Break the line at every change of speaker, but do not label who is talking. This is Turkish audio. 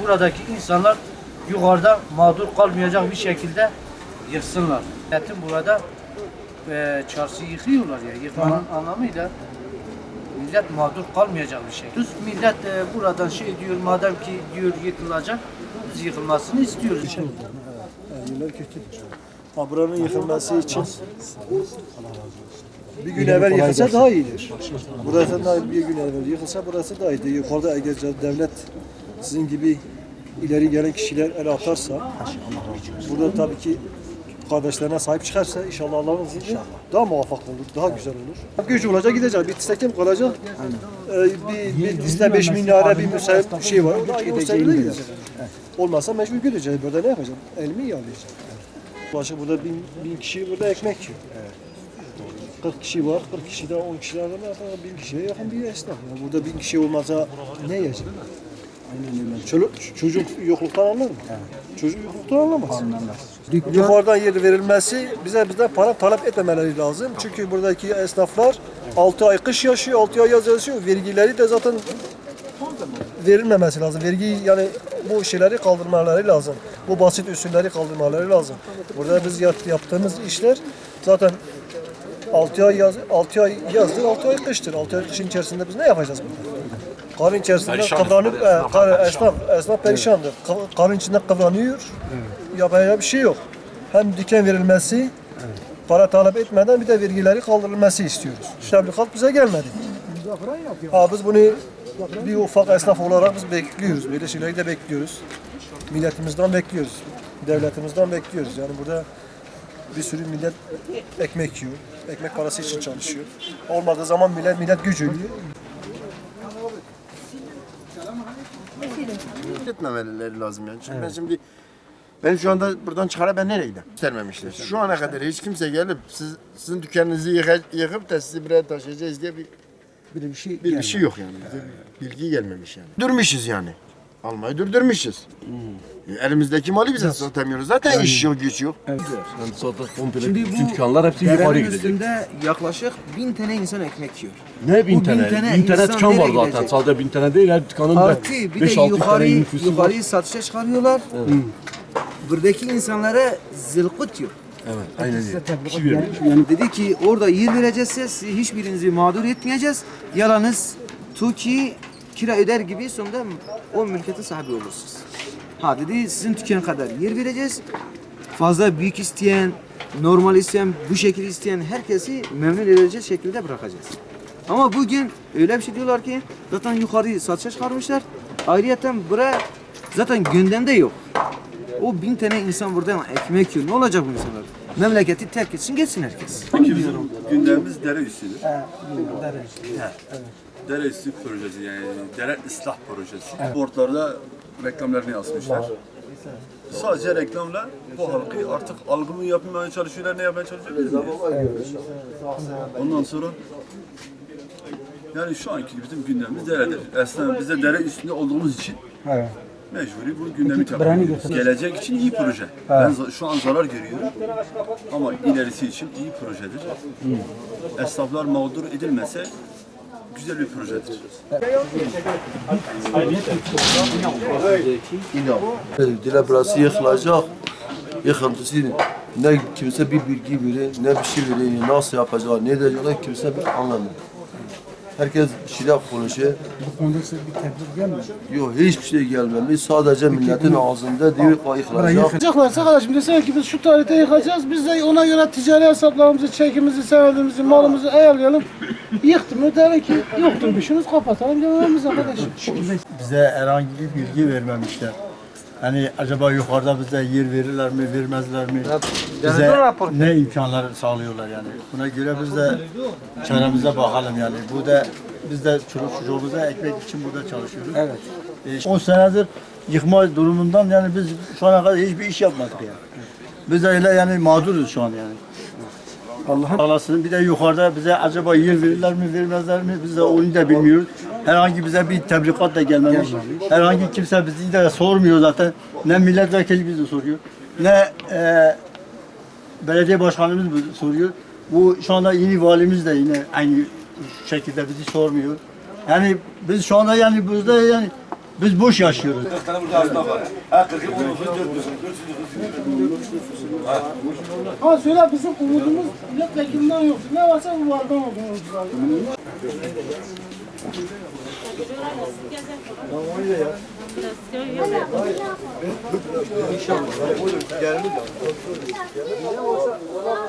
buradaki insanlar yukarıda mağdur kalmayacak bir şekilde yıksınlar. Milletin burada çarşıyı yıkıyorlar ya. Yıkmanın anlamıyla millet mağdur kalmayacak bir şey. Biz millet buradan diyor, madem ki diyor yıkılacak, biz yıkılmasını istiyoruz.
Yerler kötüdür. Buranın yıkılması için bir gün evvel yıkılsa daha iyidir. Burası da bir gün evvel yıkılsa burası daha iyidir. Yukarıda eğer devlet sizin gibi ileri gelen kişiler el atarsa, burada tabii ki kardeşlerine sahip çıkarsa inşallah Allah'ın izniyle daha muvaffak olur, daha güzel olur. Güç olacak gidecek, bir tistekte mi kalacak? Bir dizide 5 milyara bir müsait şey var, o sebeple gidecek. Olmazsa mecbur gideceğiz. Burada ne yapacağım? Elimi yağlayacağım. Başka burada bin kişi burada ekmek yiyor. 40 kişi var, 40 kişi de 10 kişi var, 1000 kişiye yakın bir esnaf. Yani burada 1000 kişi olmasa ne yiyecek? Çocuk yokluktan anlar mı? Çocuk yokluktan anlamaz. Yukarıdan yer verilmesi bizden para talep etmemeleri lazım. Çünkü buradaki esnaflar 6 ay kış yaşıyor, 6 ay yaz yaşıyor. Vergileri de zaten verilmemesi lazım. Vergi yani bu şeyleri kaldırmaları lazım. Bu basit usulleri kaldırmaları lazım. Burada biz yaptığımız işler zaten 6 ay yazdır, 6 ay kıştır. 6 ay kışın içerisinde biz ne yapacağız burada? Karın içerisinde kıvranıp, esnaf perişandır. Karın içinde kıvranıyor, yapacağı bir şey yok. Hem diken verilmesi, para talep etmeden bir de vergileri kaldırılması istiyoruz. Tebligat bize gelmedi. Biz bunu bir ufak esnaf olarak biz bekliyoruz. Böyle şeyleri de bekliyoruz. Milletimizden bekliyoruz. Devletimizden bekliyoruz. Yani burada bir sürü millet ekmek yiyor. Ekmek parası için çalışıyor. Olmadığı zaman millet güç ölüyor.
Etmemeleri lazım yani. Çünkü ben şimdi benim şu anda buradan çıkara ben nereye gideyim? Göstermemişler. Şu ana kadar hiç kimse gelip sizin dükkanınızı yıkıp da sizi buraya taşıyacağız diye bir şey yok yani. Bize bilgi gelmemiş yani. Durmuşuz yani. Almayı durdurmuşuz. Elimizdeki malı bize satamıyoruz. Zaten iş yok, güç yok.
Evet. Şimdi bu dükkanlar hepsi yukarı gidecek. Üstünde yaklaşık 1000 tane insan ekmek yiyor.
Ne 1000 tane? 1000 tane dükkan var zaten. Sadece 1000 tane değil, her dükkanın da
Artı bir de yukarıyı satışa çıkarıyorlar. Buradaki insanlara zılkıt yok.
Evet, aynen öyle.
Yani dedi ki orada yer vereceğiz siz, hiçbirinizi mağdur etmeyeceğiz. Yalanız TOKİ kira öder gibi sonunda o mülkiyetin sahibi olursunuz. Dedi sizin dükkan kadar yer vereceğiz. Fazla büyük isteyen, normal isteyen, bu şekilde isteyen herkesi memnun edeceğiz şekilde bırakacağız. Ama bugün öyle bir şey diyorlar ki zaten yukarıyı satışa çıkarmışlar. Ayrıyeten buraya zaten gündemde yok. O 1000 tane insan burada ekmek yiyor. Ne olacak bu insanlar? Memleketi terk etsin, geçsin herkes.
Bizim gündemimiz dere üstüdür. Dere üstü projesi yani dere ıslah projesi. Boardlarda reklamlarını yazmışlar. Sadece reklamla bu halkı artık algımı yapmaya çalışıyorlar, ne yapmaya çalışıyorlar bilmiyoruz. Ondan sonra yani şu anki bizim gündemimiz deredir. Aslında biz de dere üstünde olduğumuz için mecburi bu gündemi yapıyoruz. Gelecek için iyi proje. Ben şu an zarar görüyorum ama ilerisi için iyi projedir. Esnaflar mağdur edilmese güzel bir projedir.
Dile burası yıkılacak. Yıkıntısı ne kimse bir bilgi verir, ne bir şey verir, nasıl yapacak, ne edecekler kimse bir anlamıyor. Herkes bir şeyler konuşuyor.
Bu konuda size bir tedbir gelmiyor.
Yok hiçbir şey gelmemiş. Sadece milletin ağzında diyor yıkılacak.
Yıkacaklarsa kardeşim deseler ki biz şu tarihte yıkacağız. Biz de ona göre ticari hesaplarımızı, çekimizi, senedimizi, malımızı ayarlayalım. Yıktı mı der ki yoktur bir şeyiniz kapatalım dememiz arkadaşım.
Bize herhangi bir bilgi vermemişler. Hani acaba yukarıda bize yer verirler mi, vermezler mi? Bize ne imkanlar sağlıyorlar yani. Buna göre biz de çaremize bakalım yani. Bu da biz de çocuğumuza ekmek için burada çalışıyoruz. Evet. 10 senedir yıkma durumundan yani biz şu ana kadar hiçbir iş yapmadık yani. Biz de öyle yani mağduruz şu an yani. Allah'ın alasını bir de yukarıda bize acaba yer verirler mi, vermezler mi? Biz de onu da bilmiyoruz. Herhangi bize bir tebligat da gelmemiş. Herhangi kimse bizi de sormuyor zaten. Ne milletvekili bizi soruyor, ne belediye başkanımız bizi soruyor. Bu şu anda yeni valimiz de yine aynı şekilde bizi sormuyor. Yani biz şu anda yani burada yani
Biz boş yaşıyoruz.
Ha söyle bizim umudumuz milletvekilinden yoktu. Ne varsa bu vardan olduğunu